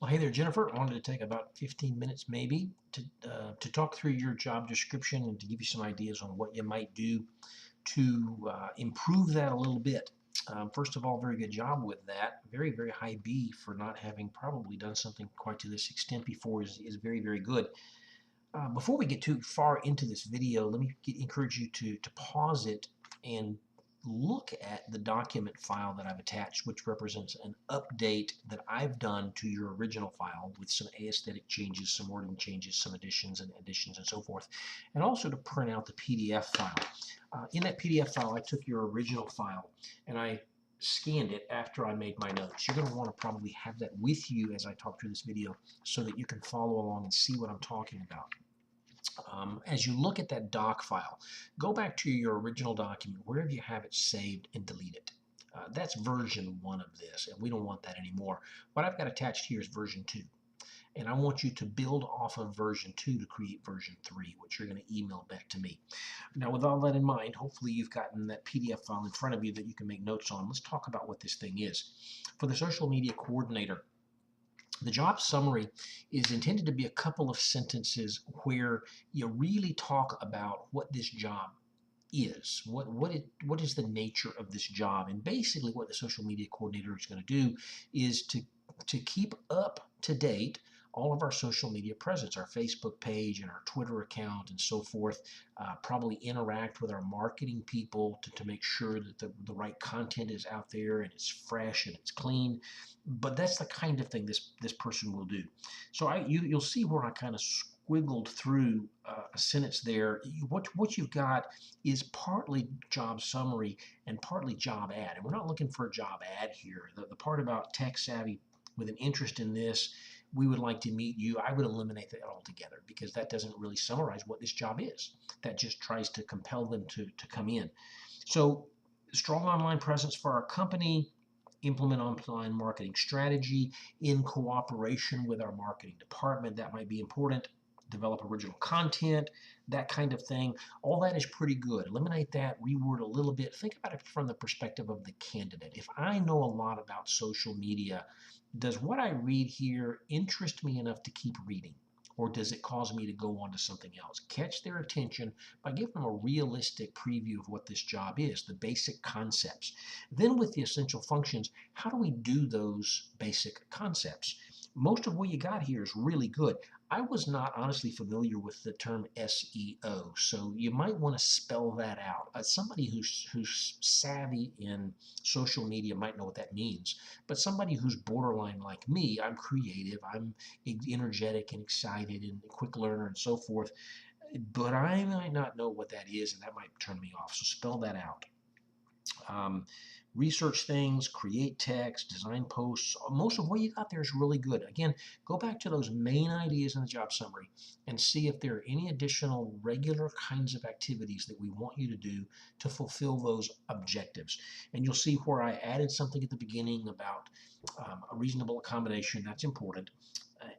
Well, hey there, Jennifer. I wanted to take about 15 minutes maybe to talk through your job description and to give you some ideas on what you might do to improve that a little bit. First of all, very good job with that. Very, very high B for not having probably done something quite to this extent before is very, very good. Before we get too far into this video, let me encourage you to pause it and look at the document file that I've attached, which represents an update that I've done to your original file with some aesthetic changes, some wording changes, some additions and so forth, and also to print out the PDF file. In that PDF file, I took your original file and I scanned it after I made my notes. You're going to want to probably have that with you as I talk through this video so that you can follow along and see what I'm talking about. As you look at that doc file, go back to your original document, wherever you have it saved, and delete it. That's version 1 of this, and we don't want that anymore. What I've got attached here is version 2, and I want you to build off of version 2 to create version 3, which you're going to email back to me. Now, with all that in mind, hopefully you've gotten that PDF file in front of you that you can make notes on. Let's talk about what this thing is. For the social media coordinator, the job summary is intended to be a couple of sentences where you really talk about what this job is, what is the nature of this job, and basically what the social media coordinator is going to do is to keep up to date all of our social media presence, our Facebook page and our Twitter account and so forth, probably interact with our marketing people to make sure that the right content is out there and it's fresh and it's clean. But that's the kind of thing this person will do. So you'll see where I kind of squiggled through a sentence there. What you've got is partly job summary and partly job ad. And we're not looking for a job ad here. The part about tech savvy with an interest in this, we would like to meet you, I would eliminate that altogether because that doesn't really summarize what this job is. That just tries to compel them to come in. So strong online presence for our company, implement online marketing strategy in cooperation with our marketing department. That might be important. Develop original content, that kind of thing. All that is pretty good. Eliminate that, reword a little bit. Think about it from the perspective of the candidate. If I know a lot about social media, does what I read here interest me enough to keep reading? Or does it cause me to go on to something else? Catch their attention by giving them a realistic preview of what this job is, the basic concepts. Then with the essential functions, how do we do those basic concepts? Most of what you got here is really good. I was not honestly familiar with the term SEO, so you might want to spell that out. Somebody who's savvy in social media might know what that means, but somebody who's borderline like me, I'm creative, I'm energetic and excited and a quick learner and so forth, but I might not know what that is, and that might turn me off, so spell that out. Research things, create text, design posts. Most of what you got there is really good. Again, go back to those main ideas in the job summary and see if there are any additional regular kinds of activities that we want you to do to fulfill those objectives. And you'll see where I added something at the beginning about a reasonable accommodation. That's important.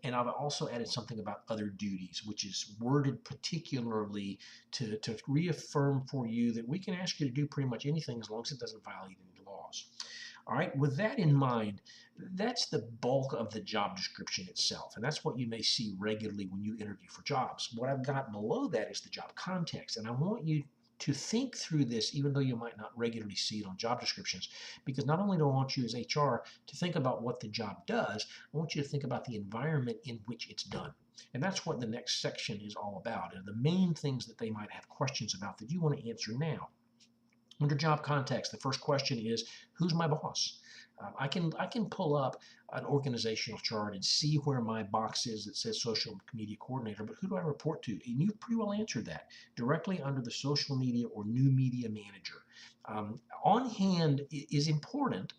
And I've also added something about other duties, which is worded particularly to reaffirm for you that we can ask you to do pretty much anything as long as it doesn't violate any laws. All right, with that in mind, that's the bulk of the job description itself, and that's what you may see regularly when you interview for jobs. What I've got below that is the job context, and I want you to think through this even though you might not regularly see it on job descriptions, because not only do I want you as HR to think about what the job does, I want you to think about the environment in which it's done. And that's what the next section is all about, and the main things that they might have questions about that you want to answer now. Under job context, the first question is, who's my boss? I can pull up an organizational chart and see where my box is that says social media coordinator, but who do I report to? And you've pretty well answered that. Directly under the social media or new media manager. On hand is important,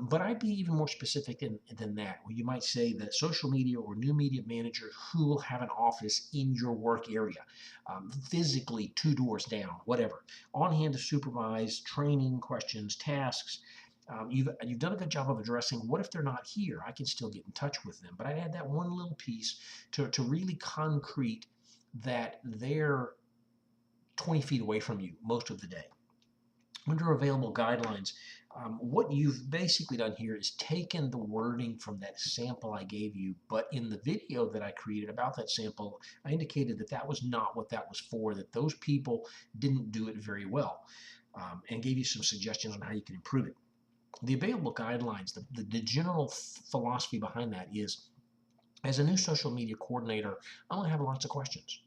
but I'd be even more specific than that, where you might say that social media or new media manager who will have an office in your work area, physically 2 doors down, whatever. On hand to supervise, training, questions, tasks. You've done a good job of addressing what if they're not here. I can still get in touch with them, but I add that one little piece to really concrete that they're 20 feet away from you most of the day. Under available guidelines, What you've basically done here is taken the wording from that sample I gave you, but in the video that I created about that sample, I indicated that that was not what that was for, that those people didn't do it very well, and gave you some suggestions on how you can improve it. The available guidelines, the general philosophy behind that is, as a new social media coordinator, I'm going to have lots of questions.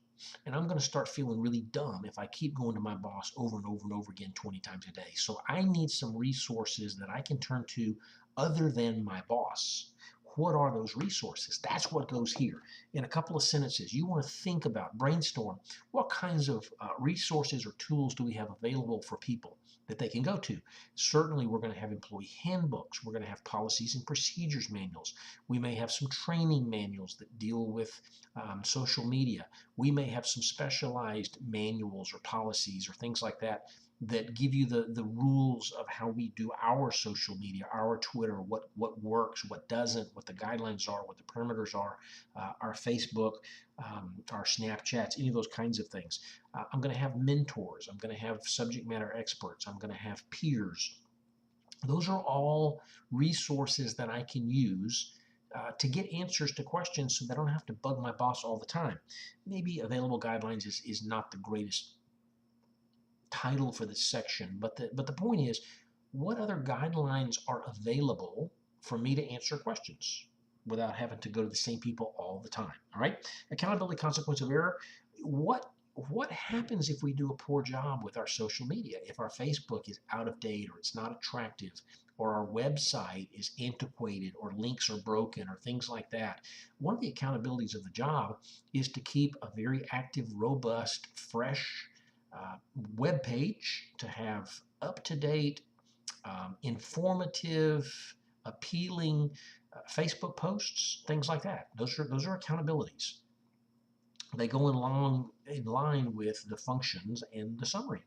And I'm going to start feeling really dumb if I keep going to my boss over and over and over again 20 times a day. So I need some resources that I can turn to other than my boss. What are those resources? That's what goes here. In a couple of sentences, you want to think about, brainstorm, what kinds of resources or tools do we have available for people that they can go to? Certainly, we're going to have employee handbooks. We're going to have policies and procedures manuals. We may have some training manuals that deal with social media. We may have some specialized manuals or policies or things like that that give you the rules of how we do our social media, our Twitter, what works, what doesn't, what the guidelines are, what the parameters are, our Facebook, our Snapchats, any of those kinds of things. I'm going to have mentors. I'm going to have subject matter experts. I'm going to have peers. Those are all resources that I can use to get answers to questions so that I don't have to bug my boss all the time. Maybe available guidelines is not the greatest title for this section, but the point is, what other guidelines are available for me to answer questions without having to go to the same people all the time? All right, accountability, consequence of error. What happens if we do a poor job with our social media? If our Facebook is out of date, or it's not attractive, or our website is antiquated, or links are broken, or things like that? One of the accountabilities of the job is to keep a very active, robust, fresh web page, to have up-to-date, informative, appealing Facebook posts, things like that. Those are accountabilities. They go in line with the functions and the summary.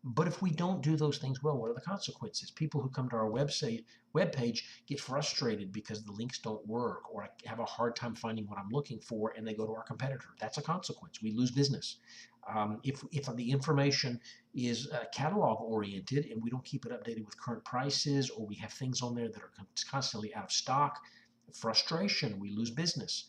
But if we don't do those things well, what are the consequences? People who come to our web page get frustrated because the links don't work, or I have a hard time finding what I'm looking for, and they go to our competitor. That's a consequence. We lose business. If the information is catalog oriented and we don't keep it updated with current prices, or we have things on there that are constantly out of stock, frustration, we lose business.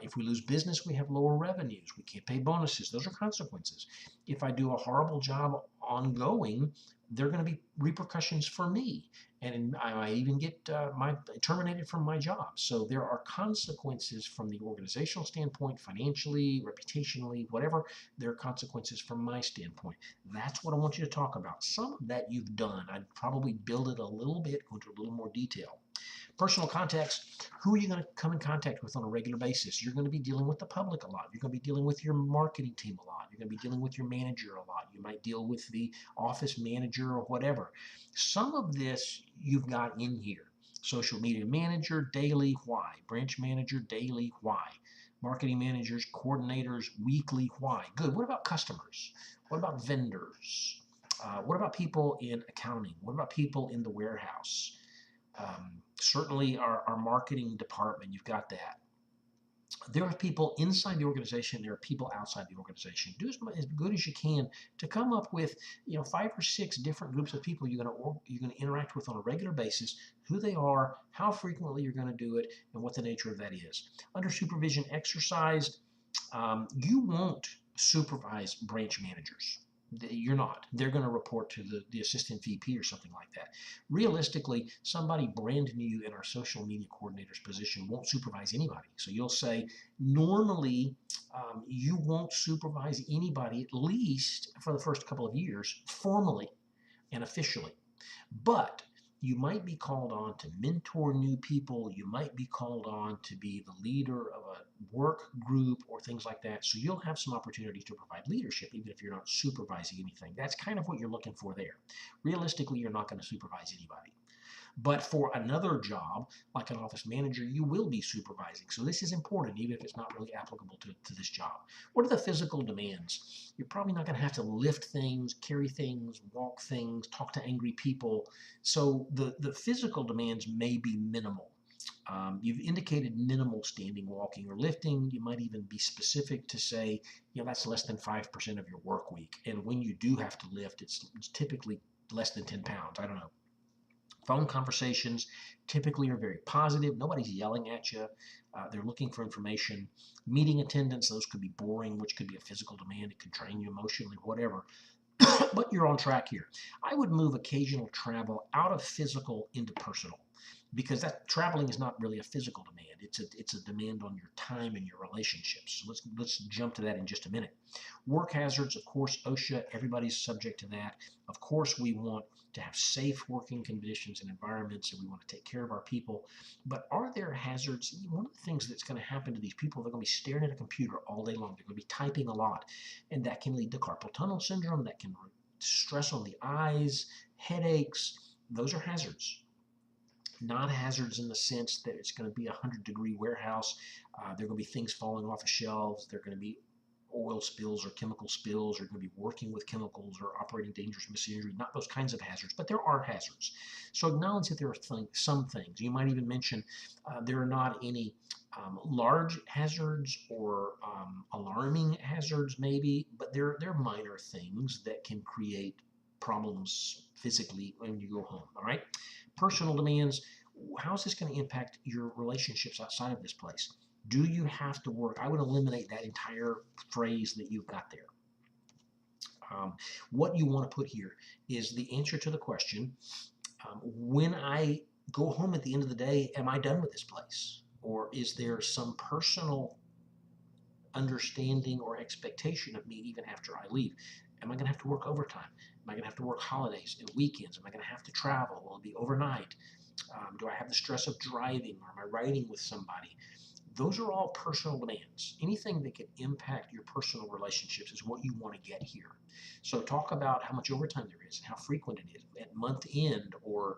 If we lose business, we have lower revenues. We can't pay bonuses. Those are consequences. If I do a horrible job ongoing, there are going to be repercussions for me, and I might even get terminated from my job. So there are consequences from the organizational standpoint, financially, reputationally, whatever. There are consequences from my standpoint. That's what I want you to talk about. Some of that you've done. I'd probably build it a little bit, go into a little more detail. Personal contacts, who are you going to come in contact with on a regular basis? You're going to be dealing with the public a lot. You're going to be dealing with your marketing team a lot. You're going to be dealing with your manager a lot. You might deal with the office manager or whatever. Some of this you've got in here. Social media manager, daily, why? Branch manager, daily, why? Marketing managers, coordinators, weekly, why? Good. What about customers? What about vendors? What about people in accounting? What about people in the warehouse? Certainly our marketing department, you've got that. There are people inside the organization, there are people outside the organization. Do as good as you can to come up with 5 or 6 different groups of people you're going to interact with on a regular basis, who they are, how frequently you're going to do it, and what the nature of that is. Under supervision exercise, you won't supervise branch managers. You're not. They're going to report to the assistant VP or something like that. Realistically, somebody brand new in our social media coordinator's position won't supervise anybody. So you'll say, normally, you won't supervise anybody, at least for the first couple of years, formally and officially. But you might be called on to mentor new people. You might be called on to be the leader of a work group or things like that. So you'll have some opportunity to provide leadership, even if you're not supervising anything. That's kind of what you're looking for there. Realistically, you're not going to supervise anybody. But for another job, like an office manager, you will be supervising. So this is important, even if it's not really applicable to this job. What are the physical demands? You're probably not going to have to lift things, carry things, walk things, talk to angry people. So the physical demands may be minimal. You've indicated minimal standing, walking, or lifting. You might even be specific to say, that's less than 5% of your work week. And when you do have to lift, it's typically less than 10 pounds. I don't know. Phone conversations typically are very positive. Nobody's yelling at you. They're looking for information. Meeting attendance, those could be boring, which could be a physical demand. It could drain you emotionally, whatever. But you're on track here. I would move occasional travel out of physical into personal, because that traveling is not really a physical demand. It's a demand on your time and your relationships. So let's jump to that in just a minute. Work hazards, of course, OSHA, everybody's subject to that. Of course, we want to have safe working conditions and environments, and we want to take care of our people. But are there hazards? One of the things that's going to happen to these people, they're going to be staring at a computer all day long. They're going to be typing a lot, and that can lead to carpal tunnel syndrome. That can stress on the eyes, headaches. Those are hazards. Not hazards in the sense that it's going to be a 100-degree warehouse. There are going to be things falling off of shelves. There are going to be oil spills or chemical spills, or going to be working with chemicals or operating dangerous machinery. Not those kinds of hazards, but there are hazards. So acknowledge that there are some things. You might even mention there are not any large hazards or alarming hazards maybe, but they're minor things that can create problems physically when you go home. All right. Personal demands. How is this going to impact your relationships outside of this place? Do you have to work? I would eliminate that entire phrase that you've got there. What you want to put here is the answer to the question, when I go home at the end of the day, am I done with this place? Or is there some personal understanding or expectation of me even after I leave? Am I going to have to work overtime? Am I going to have to work holidays and weekends? Am I going to have to travel? Will it be overnight? Do I have the stress of driving, or am I riding with somebody? Those are all personal demands. Anything that can impact your personal relationships is what you want to get here. So talk about how much overtime there is and how frequent it is at month end, or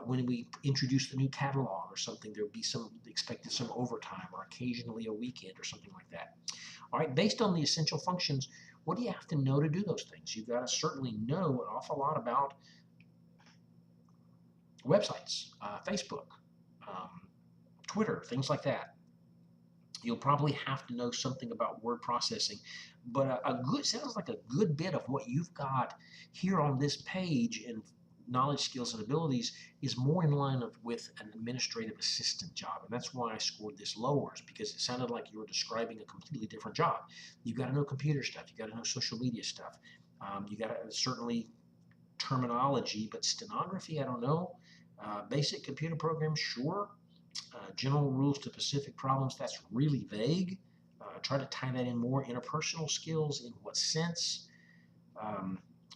when we introduce the new catalog or something, there'll be expected some overtime, or occasionally a weekend or something like that. All right, based on the essential functions, what do you have to know to do those things? You've got to certainly know an awful lot about websites, Facebook, Twitter, things like that. You'll probably have to know something about word processing, but sounds like a good bit of what you've got here on this page in knowledge, skills, and abilities is more in line with an administrative assistant job, and that's why I scored this lower, is because it sounded like you were describing a completely different job. You've got to know computer stuff. You've got to know social media stuff. You got to certainly terminology, but stenography, I don't know. Basic computer programs, sure. General rules to specific problems, that's really vague. Try to tie that in more. Interpersonal skills, in what sense?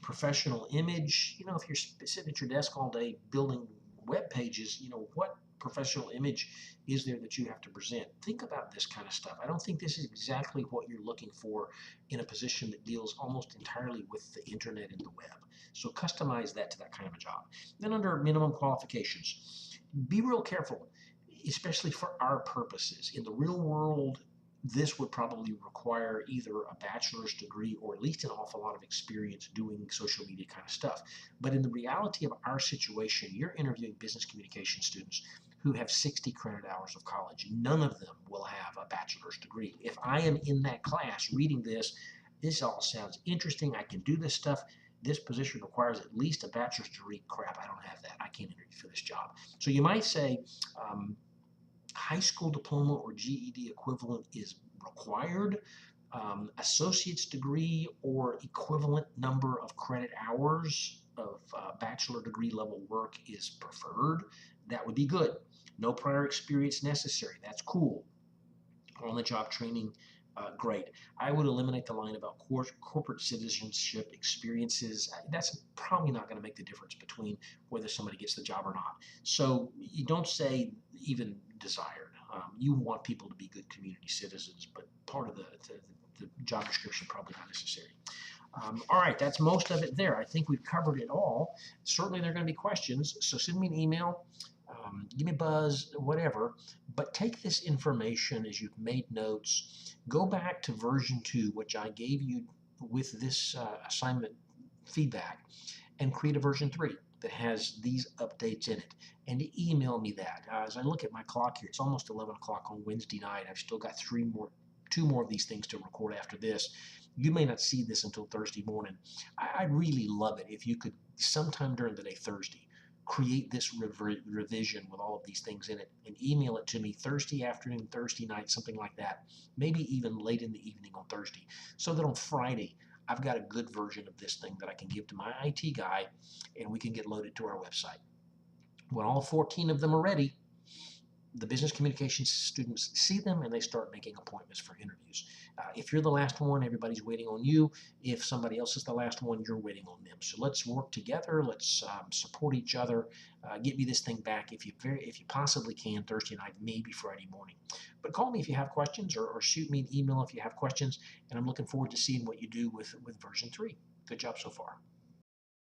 Professional image, if you're sitting at your desk all day building web pages, what professional image is there that you have to present? Think about this kind of stuff. I don't think this is exactly what you're looking for in a position that deals almost entirely with the internet and the web. So customize that to that kind of a job. Then under minimum qualifications, be real careful, especially for our purposes. In the real world, this would probably require either a bachelor's degree or at least an awful lot of experience doing social media kind of stuff. But in the reality of our situation, you're interviewing business communication students who have 60 credit hours of college. None of them will have a bachelor's degree. If I am in that class reading this all sounds interesting. I can do this stuff. This position requires at least a bachelor's degree. Crap, I don't have that. I can't interview for this job. So you might say, high school diploma or GED equivalent is required. Associate's degree or equivalent number of credit hours of bachelor degree level work is preferred. That would be good. No prior experience necessary. That's cool. On-the-job training, great. I would eliminate the line about corporate citizenship experiences. That's probably not going to make the difference between whether somebody gets the job or not. So you don't say even desired. You want people to be good community citizens, but part of the job description probably not necessary. All right, that's most of it there. I think we've covered it all. Certainly there are going to be questions, so send me an email, give me a buzz, whatever, but take this information as you've made notes, go back to version 2, which I gave you with this assignment feedback, and create a version 3 that has these updates in it, and email me that. As I look at my clock here, it's almost 11 o'clock on Wednesday night. I've still got 2 more of these things to record after this. You may not see this until Thursday morning. I'd really love it if you could sometime during the day, Thursday, create this revision with all of these things in it and email it to me Thursday afternoon, Thursday night, something like that, maybe even late in the evening on Thursday, so that on Friday I've got a good version of this thing that I can give to my IT guy and we can get loaded to our website. When all 14 of them are ready, the business communications students see them and they start making appointments for interviews. If you're the last one, everybody's waiting on you. If somebody else is the last one, you're waiting on them. So let's work together. Let's support each other. Get me this thing back if you possibly can Thursday night, maybe Friday morning. But call me if you have questions, or shoot me an email if you have questions. And I'm looking forward to seeing what you do with version 3. Good job so far.